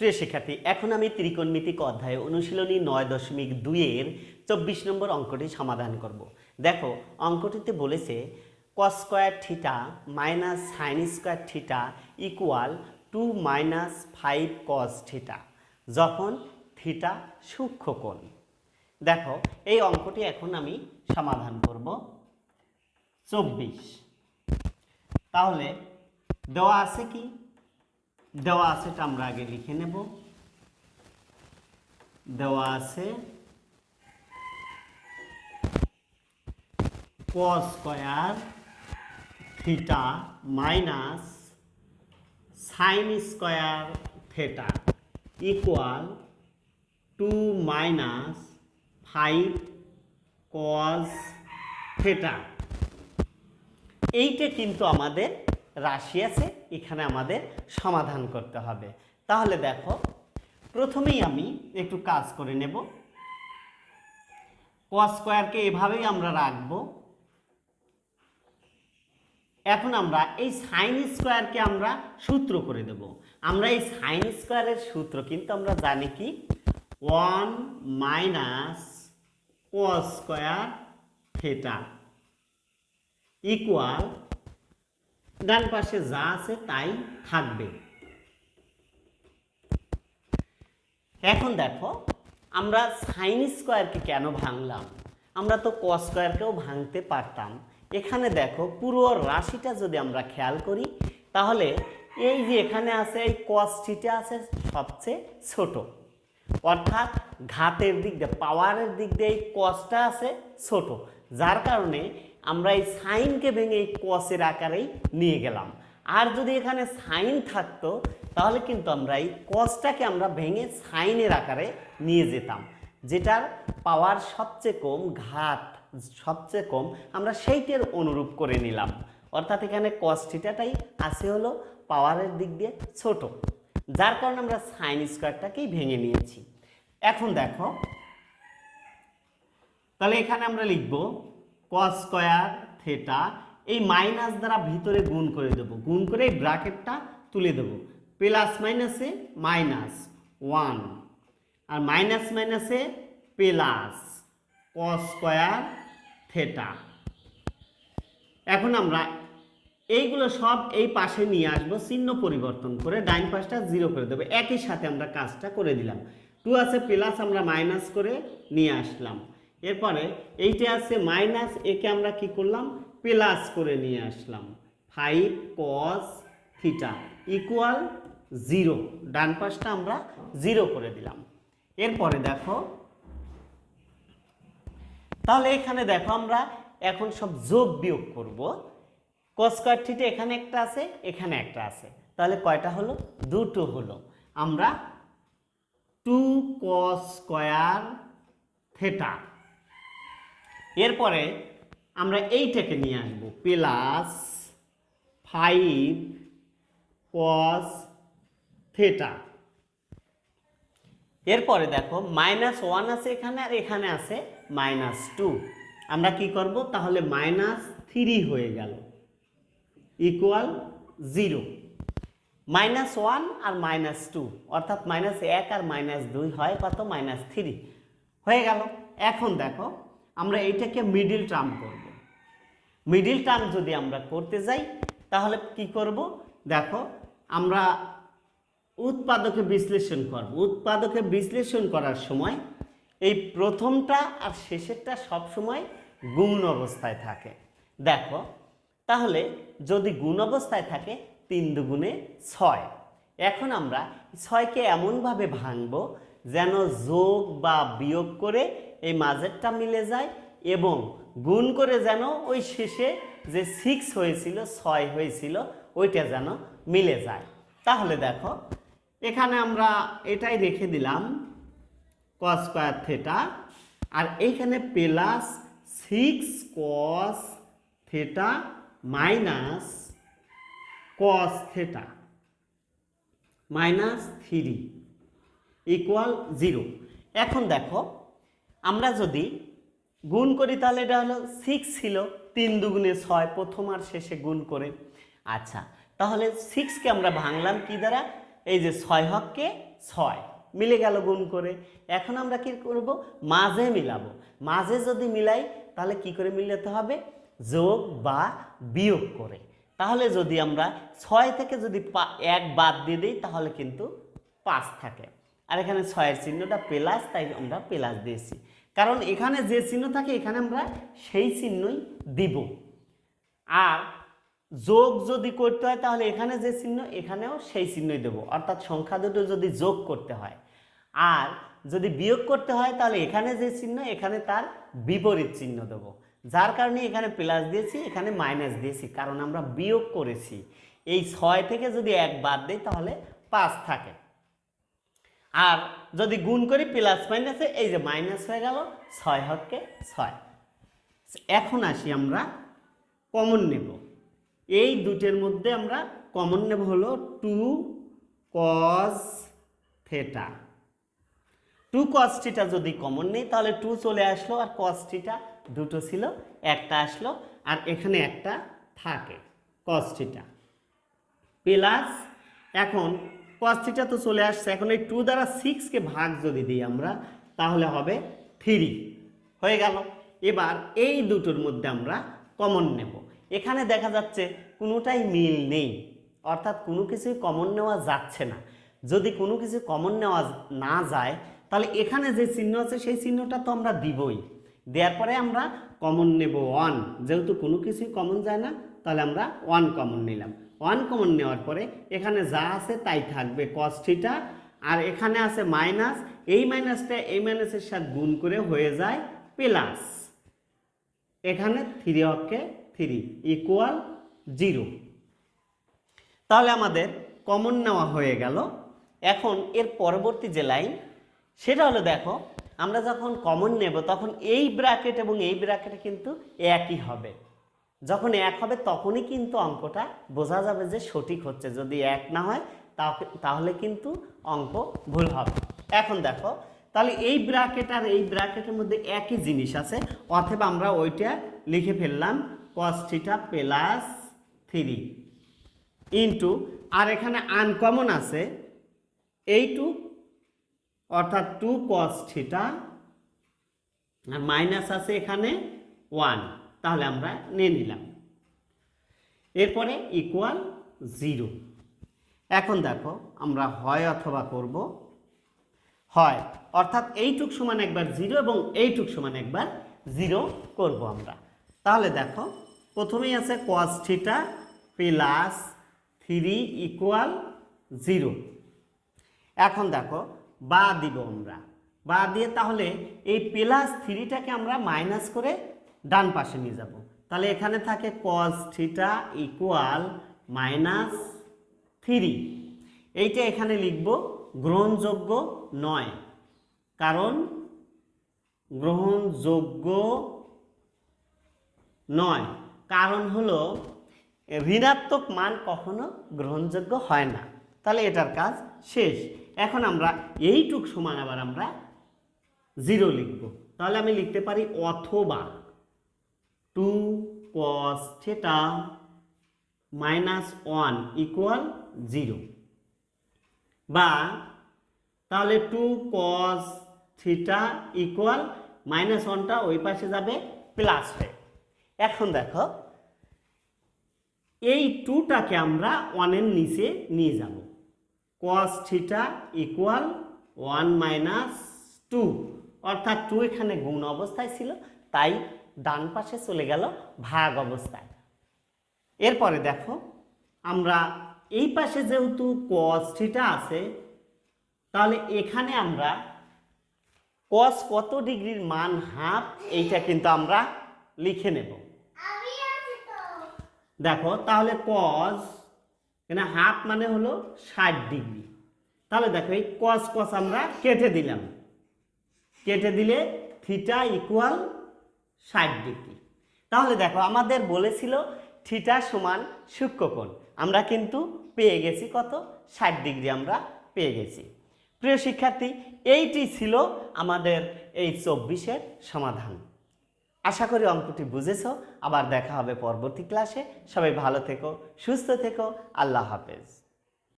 প্রিয় শিক্ষার্থী, এখন আমি ত্রিকোণমিতিক অধ্যায়ে অনুশীলনী 9.2-এর 24 নম্বর অঙ্কটি সমাধান করব। দেখো, অঙ্কটিতে বলেছে cos square theta minus sine square theta equal 2 minus 5 cos theta যখন থিটা সূক্ষ্মকোণ। দেখো, এই অঙ্কটি এখন আমি সমাধান করব। 24 তাহলে দেওয়া আছে কি? দেওয়া আছে, এটা আমরা আগে লিখে নেব। দেওয়া আছে cos square theta minus sine square theta equal 2 minus 5 cos theta. এইটা কিন্তু আমাদের রাশি আছে, এখানে আমাদের সমাধান করতে হবে। তাহলে দেখো, প্রথমেই আমি একটু কাজ করে নেব। cos স্কয়ারকে এভাবেই আমরা রাখব। এখন আমরা এই সাইন স্কয়ারকে আমরা সূত্র করে দেব। আমরা এই সাইন স্কয়ারের সূত্র কিন্তু আমরা জানি কি, 1 minus cos square theta equal, ডান পাশে যা আছে তাই থাকবে। এখন দেখো, আমরা সাইন স্কয়ারকে কেন ভাঙলাম? আমরা তো cos স্কয়ারকেও ভাঙতে পারতাম। এখানে দেখো, পুরো রাশিটা যদি আমরা খেয়াল করি, তাহলে এই যে এখানে আছে এই cos থিটা আছে সবচেয়ে ছোট, অর্থাৎ ঘাতের দিক দিয়ে, পাওয়ারের দিক দিয়ে এই cosটা আছে ছোট, যার কারণে আমরা এই সাইনকে ভেঙে এই কসের আকারেই নিয়ে গেলাম। আর যদি এখানে সাইন থাকতো তাহলে কিন্তু আমরা এই কসটাকে আমরা ভেঙে সাইনের আকারে নিয়ে যেতাম, যেটার পাওয়ার সবচেয়ে কম, ঘাত সবচেয়ে কম, আমরা সেইটার অনুরূপ করে নিলাম। অর্থাৎ এখানে কস থিটাটাই আছে হলো পাওয়ারের দিক দিয়ে ছোট, যার কারণে আমরা সাইন স্কয়ারটাকেই ভেঙে নিয়েছি। এখন দেখো, তাহলে এখানে আমরা লিখব cos স্কয়ার থিটা, এই মাইনাস দ্বারা ভিতরে গুণ করে দেব, গুণ করে এই ব্র্যাকেটটা তুলে দেব, প্লাস মাইনাসে মাইনাস 1 আর মাইনাস মাইনাসে প্লাস cos স্কয়ার থিটা। এখন আমরা এইগুলো সব এই পাশে নিয়ে আসবো, চিহ্ন পরিবর্তন করে ডাইন পাশটা 0 করে দেবো। একই সাথে আমরা কাজটা করে দিলাম। 2 আছে প্লাস, আমরা মাইনাস করে নিয়ে আসলাম। এরপরে এইটা আছে মাইনাস, একে আমরা কি করলাম, প্লাস করে নিয়ে আসলাম। 5 cos থিটা ইকুয়াল 0, ডান পাশটা আমরা 0 করে দিলাম। এরপরে দেখো, তাহলে এখানে দেখো, আমরা এখন সব যোগ বিয়োগ করব। cos স্কয়ার থিটা এখানে একটা আছে, এখানে একটা আছে, তাহলে কয়টা হলো? দুটো হলো। আমরা 2 cos স্কয়ার থিটা, এরপরে আমরা এইটাকে নিয়ে আসবো প্লাস 5 cos থিটা। এরপরে দেখো, -1 আছে এখানে, আর এখানে আছে -2। আমরা কি করব? তাহলে -3 হয়ে গেল ইকুয়াল 0। -1 আর -2 অর্থাৎ -1 আর -2 হয় কত? -3 হয়ে গেল। এখন দেখো, আমরা এইটাকে মিডিল টার্ম করব। মিডিল টার্ম যদি আমরা করতে যাই তাহলে কি করব? দেখো, আমরা উৎপাদকে বিশ্লেষণ করব। উৎপাদকে বিশ্লেষণ করার সময় এই প্রথমটা আর শেষেরটা সব সময় গুণ অবস্থায় থাকে। দেখো, তাহলে যদি গুণ অবস্থায় থাকে 3 দুগুণে 6। এখন আমরা 6কে এমনভাবে ভাঙব যেন যোগ বা বিয়োগ করে এই মাঝেরটা মিলে যায়, এবং গুণ করে যেন ওই শেষে যে 6 হয়েছিল, 6 হয়েছিল, ওইটা যেন মিলে যায়। তাহলে দেখো, এখানে আমরা এটাই রেখে দিলাম cos স্কয়ার থিটা, আর এইখানে plus 6 cos theta minus cos theta -3 equal 0। এখন দেখো, আমরা যদি গুণ করি তাহলে এটা হলো 6 ছিল, 3 দুগুণে 6, প্রথম আর শেষে গুণ করে। আচ্ছা, তাহলে 6কে আমরা ভাঙলাম কি দ্বারা? এই যে 6 হককে 6 মিলে গেল গুণ করে। এখন আমরা কি করব, মাঝে মিলাবো। মাঝে যদি মিলাই তাহলে কি করে মিলাতে হবে, যোগ বা বিয়োগ করে। তাহলে যদি আমরা 6 থেকে যদি 1 বাদ দিয়ে দিই তাহলে কিন্তু 5 থাকে। আর এখানে 6 এর চিহ্নটা প্লাস, তাই আমরা প্লাস দিয়েছি, কারণ এখানে যে চিহ্ন থাকে এখানে আমরা সেই চিহ্নই দিব। আর যোগ যদি করতে হয় তাহলে এখানে যে চিহ্ন এখানেও সেই চিহ্নই দেব, অর্থাৎ সংখ্যা দুটো যদি যোগ করতে হয়। আর যদি বিয়োগ করতে হয় তাহলে এখানে যে চিহ্ন এখানে তার বিপরীত চিহ্ন দেব। যার কারণে এখানে প্লাস দিয়েছি, এখানে মাইনাস দিয়েছি, কারণ আমরা বিয়োগ করেছি। এই 6 থেকে যদি 1 বাদ দিই তাহলে 5 থাকে। আর যদি গুণ করি প্লাস মাইনাসে এই যে মাইনাস হয়ে গেল, 6 হককে 6। এখন আসি আমরা কমন নেব। এই দুটের মধ্যে আমরা কমন নেব হলো 2 cos থিটা। 2 cos থিটা যদি কমন নেই তাহলে 2 চলে আসলো, আর cos থিটা দুটো ছিল, একটা আসলো, আর এখানে একটা থাকে cos থিটা প্লাস। এখন cos থিটা তো চলে আসছে, এখন এই 2 দ্বারা 6 কে ভাগ যদি দিই আমরা তাহলে হবে 3 হয়ে গেল। এবার এই দুটোর মধ্যে আমরা কমন নেব। এখানে দেখা যাচ্ছে কোনোটাই মিল নেই, অর্থাৎ কোনো কিছুই কমন নেওয়া যাচ্ছে না। যদি কোনো কিছু কমন নেওয়া না যায় তাহলে এখানে যে চিহ্ন আছে সেই চিহ্নটা তো আমরা দিবই। দেওয়ার পরে আমরা কমন নেব 1, যেহেতু কোনো কিছুই কমন যায় না তাহলে আমরা 1 কমন নিলাম। 1 কমন নেওয়ার পরে এখানে যা আছে তাই থাকবে cos থিটা, আর এখানে আছে মাইনাস, এই মাইনাসটা এই মাইনাসের সাথে গুণ করে হয়ে যায় প্লাস। এখানে 3 হককে 3 ইকুয়াল 0। তাহলে আমাদের কমন নেওয়া হয়ে গেল। এখন এর পরবর্তী যে লাইন সেটা হলো, দেখো আমরা যখন কমন নেব তখন এই ব্র্যাকেট এবং এই ব্র্যাকেটে কিন্তু একই হবে। যখন এক হবে তখনই কিন্তু অঙ্কটা বোঝা যাবে যে সঠিক হচ্ছে। যদি এক না হয় তাহলে কিন্তু অঙ্ক ভুল হবে। এখন দেখো, তাহলে এই ব্র্যাকেট আর এই ব্র্যাকেটের মধ্যে একই জিনিস আছে, অথবা আমরা ওইটা লিখে ফেললাম cos থিটা প্লাস 3 ইন্টু, আর এখানে আনকমন আছে এই 2, অর্থাৎ 2 cos থিটা, আর মাইনাস আছে এখানে 1, তাহলে আমরা নিয়ে নিলাম। এরপরে ইকুয়াল 0। এখন দেখো আমরা হয় অথবা করব, হয় অর্থাৎ এইটুক সমান একবার 0 এবং এইটুক সমান একবার 0 করব আমরা। তাহলে দেখো প্রথমেই আছে cos থিটা প্লাস 3 ইকুয়াল 0। এখন দেখো বা দিব আমরা, বা দিয়ে তাহলে এই প্লাস 3টাকে আমরা মাইনাস করে ডান পাশে নিয়ে যাব। তাহলে এখানে থাকে cos থিটা ইকুয়াল মাইনাস 3। এইটা এখানে লিখব গ্রহণযোগ্য নয়, কারণ গ্রহণযোগ্য নয়, কারণ হলো ঋণাত্মক মান কখনো গ্রহণযোগ্য হয় না। তাহলে এটার কাজ শেষ। এখন আমরা এইটুক সমান আবার আমরা 0 লিখব। তাহলে আমি লিখতে পারি অথবা 2 cos থিটা মাইনাস 1 ইকুয়াল 0, বা তাহলে 2 cos থিটা ইকুয়াল মাইনাস 1টা ওই পাশে যাবে প্লাস হয়ে। এখন দেখো এই 2টাকে আমরা 1 এর নিচে নিয়ে যাব। cos থিটা ইকুয়াল 1 মাইনাস 2, অর্থাৎ 2 এখানে গুণ অবস্থায় ছিল, তাই ডান পাশে চলে গেল ভাগ অবস্থায়। এরপরে দেখো আমরা এই পাশে যেহেতু cos থিটা আছে, তাহলে এখানে আমরা cos কত ডিগ্রির মান হাফ, এইটা কিন্তু আমরা লিখে নেব। দেখো তাহলে cos এখানে হাফ মানে হলো 60 ডিগ্রি। তাহলে দেখো এই cos cos আমরা কেটে দিলাম, কেটে দিলে থিটা ইকুয়াল 60 ডিগ্রি। তাহলে দেখো আমাদের বলেছিল থিটা সমান সূক্ষ্মকোণ, আমরা কিন্তু পেয়ে গেছি কত, 60 ডিগ্রি আমরা পেয়ে গেছি। প্রিয় শিক্ষার্থী, এইটি ছিল আমাদের এই 24-এর সমাধান। আশা করি অঙ্কটি বুঝেছো। আবার দেখা হবে পরবর্তী ক্লাসে। সবাই ভালো থেকো, সুস্থ থেকো, আল্লাহ হাফেজ।